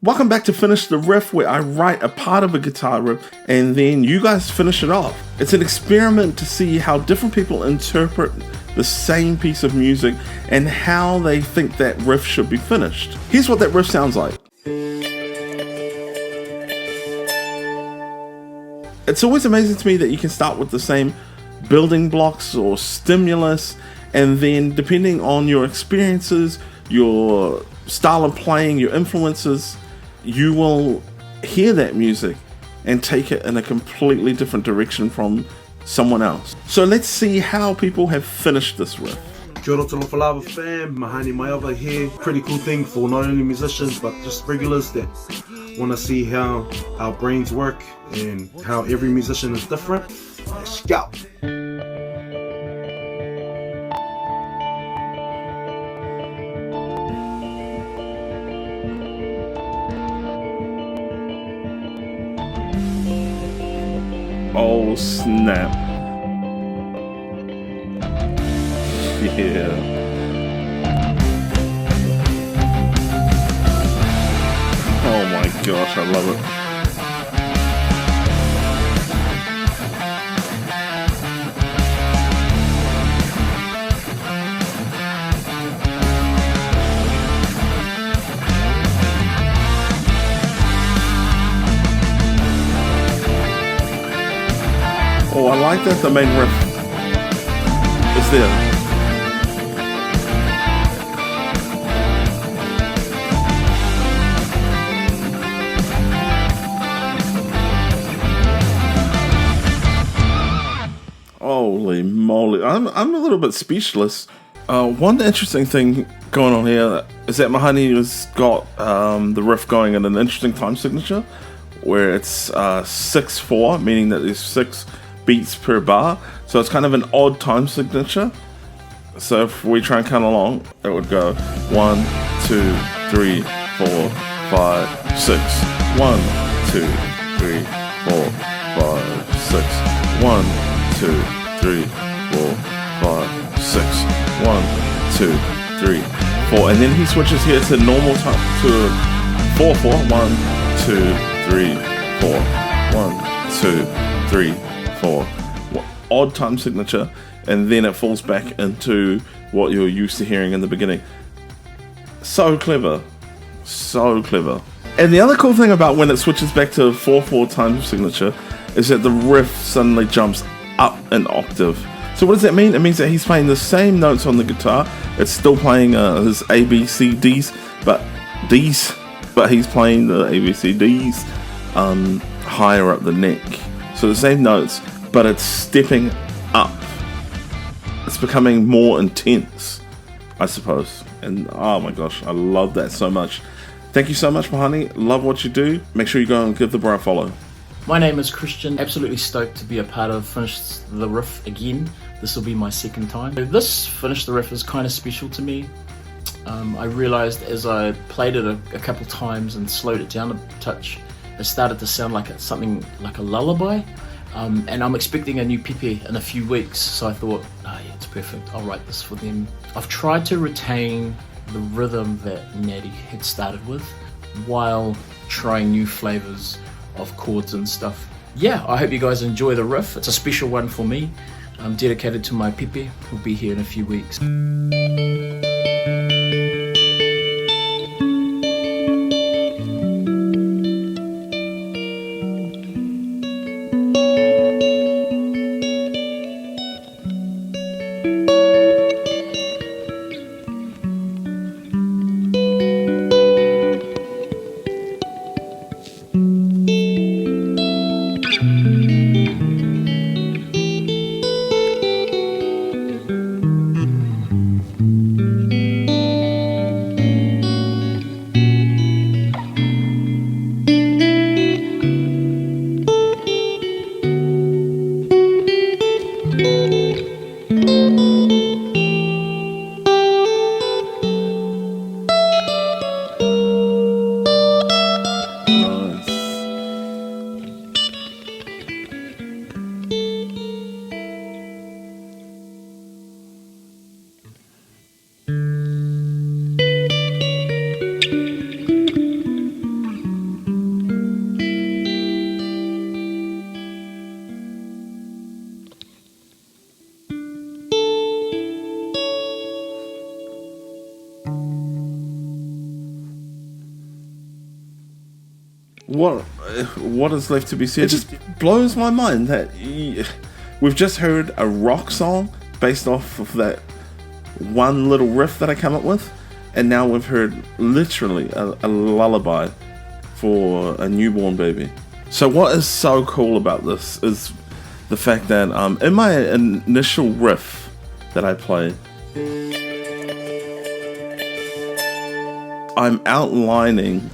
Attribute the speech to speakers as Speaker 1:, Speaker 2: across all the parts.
Speaker 1: Welcome back to Finish the Riff, where I write a part of a guitar riff and then you guys finish it off. It's an experiment to see how different people interpret the same piece of music and how they think that riff should be finished. Here's what that riff sounds like. It's always amazing to me that you can start with the same building blocks or stimulus, and then depending on your experiences, your style of playing, your influences, you will hear that music and take it in a completely different direction from someone else. So let's see how people have finished this riff.
Speaker 2: Kia ora Lava fam, Mahaani Maiava here. Pretty cool thing for not only musicians but just regulars that want to see how our brains work and how every musician is different. Let's go!
Speaker 1: Oh snap. Yeah. Oh my gosh, I love it. Oh, I like that the main riff is there. Holy moly, I'm a little bit speechless. One interesting thing going on here is that Mahaani has got the riff going in an interesting time signature where it's 6/4, meaning that there's 6 beats per bar, so it's kind of an odd time signature. So if we try and count along, it would go 1, 2, 3, 4, 5, 6. 1, 2, 3, 4, 5, 6. 1, 2, 3, 4, 5, 6. 1, 2, 3, 4, and then he switches here to normal time to 4/4. 1, 2, 3, 4. 1, 2, 3, 4. Odd time signature, and then it falls back into what you're used to hearing in the beginning. So clever, so clever. And the other cool thing about when it switches back to 4/4 time signature is that the riff suddenly jumps up an octave. So what does that mean? It means that he's playing the same notes on the guitar. It's still playing his A, B, C, Ds, but he's playing the A, B, C, Ds higher up the neck. So the same notes, but it's stepping up. It's becoming more intense, I suppose. And oh my gosh, I love that so much. Thank you so much, Mahaani. Love what you do. Make sure you go and give the bro a follow.
Speaker 3: My name is Kristian. Absolutely stoked to be a part of Finish the Riff again. This will be my second time. This Finish the Riff is kind of special to me. I realized as I played it a couple times and slowed it down a touch, it started to sound like something like a lullaby. And I'm expecting a new Pepe in a few weeks, so I thought, oh yeah, it's perfect, I'll write this for them. I've tried to retain the rhythm that Natty had started with while trying new flavors of chords and stuff. Yeah, I hope you guys enjoy the riff. It's a special one for me. I'm dedicated to my Pepe, who'll be here in a few weeks.
Speaker 1: what is left to be said? It just blows my mind that we've just heard a rock song based off of that one little riff that I come up with, and now we've heard literally a lullaby for a newborn baby. So what is so cool about this is the fact that in my initial riff that I play, I'm outlining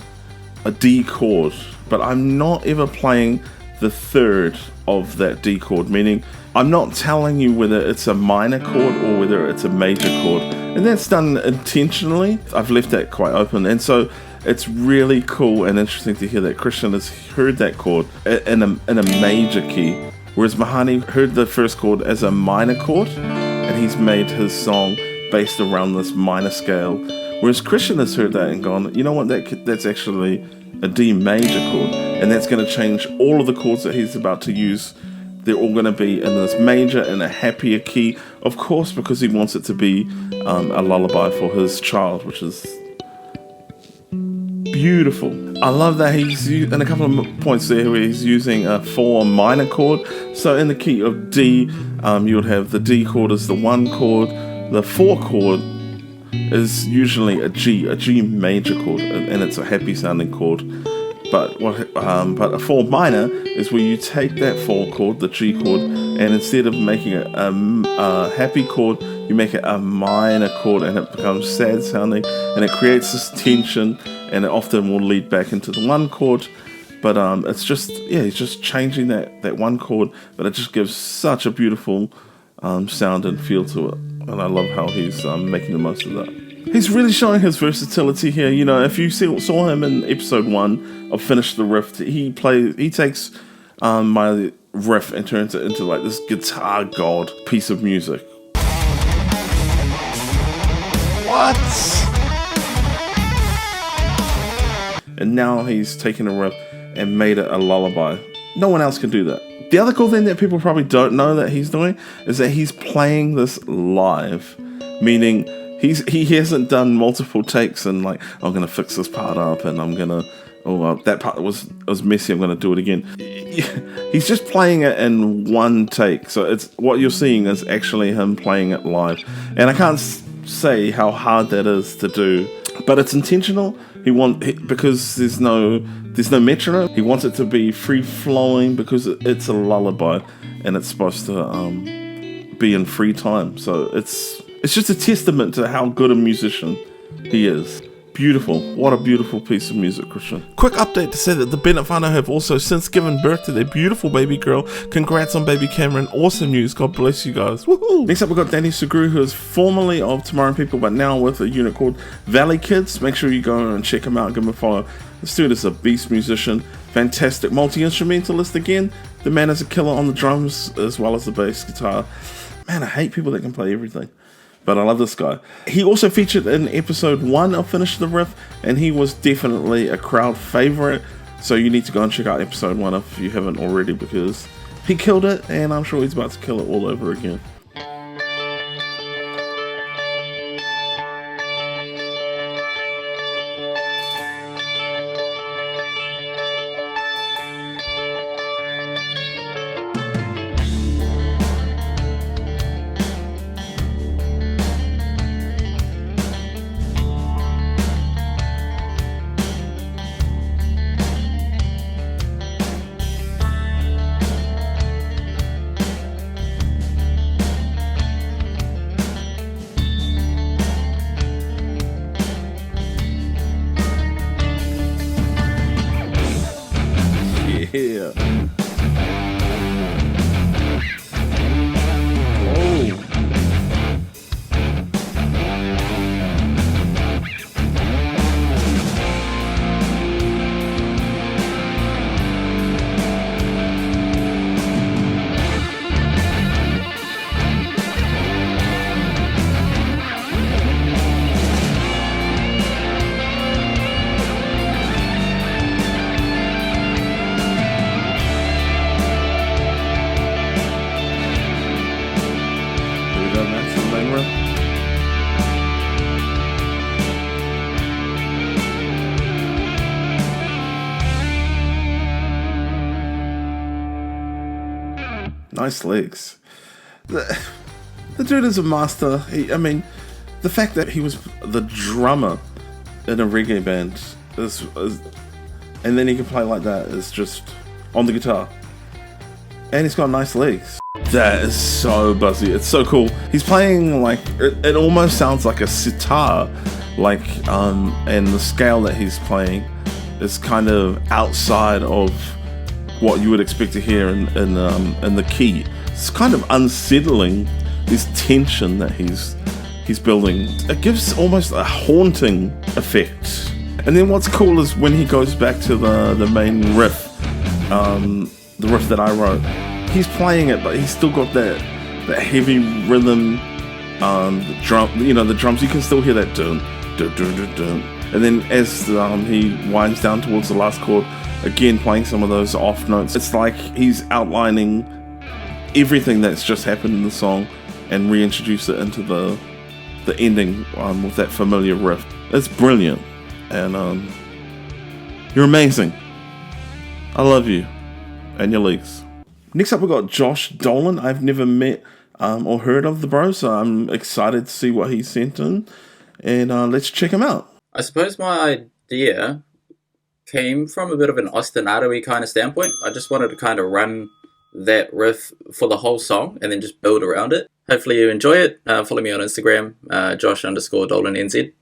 Speaker 1: a D chord, but I'm not ever playing the third of that D chord, meaning I'm not telling you whether it's a minor chord or whether it's a major chord, and that's done intentionally. I've left that quite open, and so it's really cool and interesting to hear that Kristian has heard that chord in a major key, whereas Mahaani heard the first chord as a minor chord, and he's made his song based around this minor scale. Whereas Kristian has heard that and gone, you know what, that's actually a D major chord, and that's going to change all of the chords that he's about to use. They're all going to be in this major and a happier key, of course, because he wants it to be a lullaby for his child, which is beautiful. I love that he's in a couple of points there where he's using a 4 minor chord. So in the key of D, you would have the D chord as the 1 chord, the 4 chord is usually a G major chord, and it's a happy sounding chord. But a 4 minor is where you take that 4 chord, the G chord, and instead of making it a happy chord, you make it a minor chord, and it becomes sad sounding, and it creates this tension, and it often will lead back into the 1 chord. But it's just, he's just changing that 1 chord, but it just gives such a beautiful sound and feel to it. And I love how he's making the most of that. He's really showing his versatility here. You know, if you saw him in episode 1 of Finish the Riff, he takes my riff and turns it into like this guitar god piece of music. What? And now he's taken a riff and made it a lullaby. No one else can do that. The other cool thing that people probably don't know that he's doing is that he's playing this live, meaning he hasn't done multiple takes and like, I'm gonna fix this part up and I'm gonna, that part was messy, I'm gonna do it again. He's just playing it in one take, so it's what you're seeing is actually him playing it live, and I can't say how hard that is to do, but it's intentional. Because there's no metronome. He wants it to be free flowing because it's a lullaby and it's supposed to be in free time. So it's just a testament to how good a musician he is. Beautiful. What a beautiful piece of music, Kristian. Quick update to say that the Bennett whānau have also since given birth to their beautiful baby girl. Congrats on baby Cameron. Awesome news. God bless you guys. Woohoo! Next up we've got Danny Sugrue, who is formerly of Tomorrow People, but now with a unit called Valley Kids. Make sure you go and check him out. Give him a follow. This dude is a beast musician. Fantastic multi-instrumentalist again. The man is a killer on the drums as well as the bass guitar. Man, I hate people that can play everything, but I love this guy. He also featured in episode 1 of Finish the Riff, and he was definitely a crowd favorite. So you need to go and check out episode 1 if you haven't already, because he killed it, and I'm sure he's about to kill it all over again. Yeah. Nice legs. The dude is a master. The fact that he was the drummer in a reggae band and then he can play like that is just on the guitar. And he's got nice legs. That is so buzzy. It's so cool. He's playing like it almost sounds like a sitar, and the scale that he's playing is kind of outside of what you would expect to hear in the key. It's kind of unsettling, this tension that he's building. It gives almost a haunting effect. And then what's cool is when he goes back to the main riff, the riff that I wrote, he's playing it, but he's still got that heavy rhythm, the drums, you can still hear that dun, dun, dun, dun, dun. And then as he winds down towards the last chord, again playing some of those off notes, it's like he's outlining everything that's just happened in the song and reintroduce it into the ending with that familiar riff. It's brilliant, and you're amazing. I love you and your legs. Next up we got Josh Dolan. I've never met or heard of the bro, so I'm excited to see what he sent in, and let's check him out.
Speaker 4: I suppose my idea came from a bit of an ostinato-y kind of standpoint. I just wanted to kind of run that riff for the whole song and then just build around it. Hopefully you enjoy it. Follow me on Instagram, Josh_DolanNZ.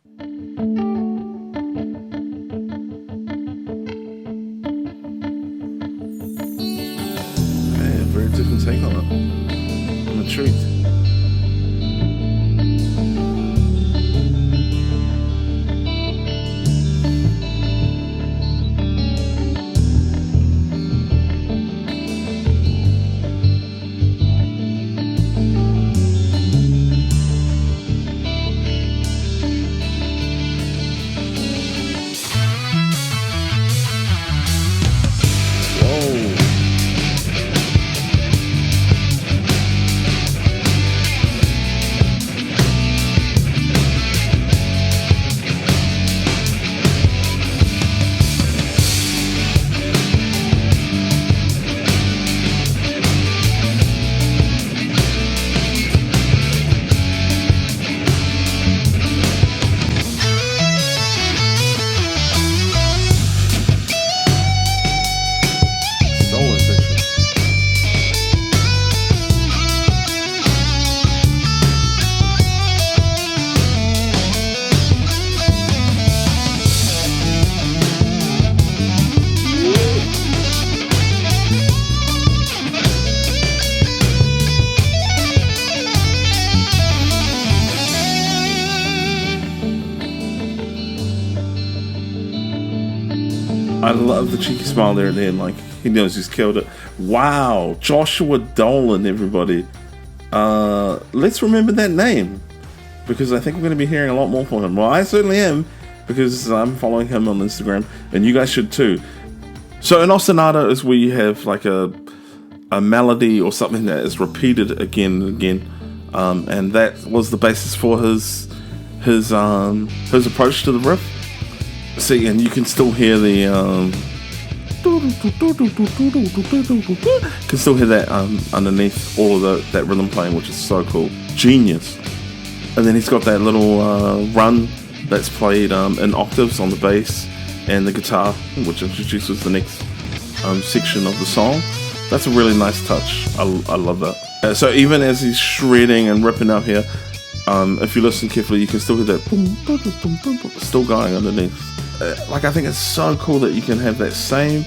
Speaker 1: Very different take on it. I'm intrigued. I love the cheeky smile there at the end, like he knows he's killed it. Wow, Joshua Dolan, everybody. Let's remember that name, because I think we're going to be hearing a lot more from him. Well, I certainly am, because I'm following him on Instagram, and you guys should too. So an ostinato is where you have like a melody or something that is repeated again and again, and that was the basis for his approach to the riff. See, and you can still hear can still hear that underneath all of that rhythm playing, which is so cool. Genius. And then he's got that little run that's played in octaves on the bass and the guitar, which introduces the next section of the song. That's a really nice touch. I love that. So even as he's shredding and ripping up here, if you listen carefully, you can still hear that boom, boom, boom, boom, boom, still going underneath. I think it's so cool that you can have that same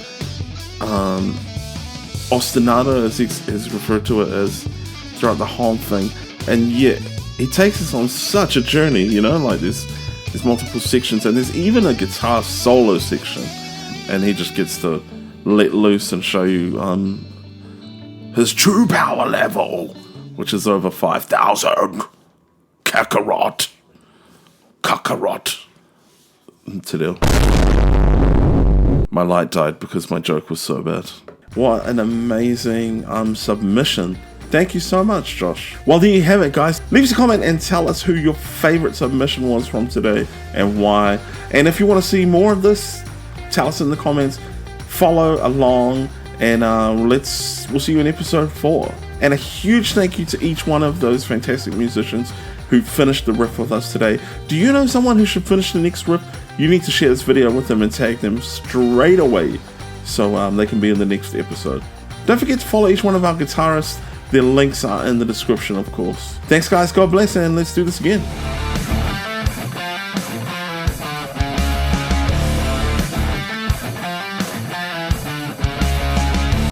Speaker 1: ostinato, as he's referred to it as, throughout the whole thing, and yet he takes us on such a journey, you know, like there's multiple sections, and there's even a guitar solo section, and he just gets to let loose and show you his true power level, which is over 5,000 Kakarot. Today. My light died because my joke was so bad. What an amazing submission. Thank you so much, Josh. Well, there you have it, guys. Leave us a comment and tell us who your favorite submission was from today and why. And if you want to see more of this, tell us in the comments. Follow along, and we'll see you in episode 4. And a huge thank you to each one of those fantastic musicians who finished the riff with us today. Do you know someone who should finish the next riff? You need to share this video with them and tag them straight away so they can be in the next episode. Don't forget to follow each one of our guitarists. Their links are in the description, of course. Thanks guys, God bless, and let's do this again.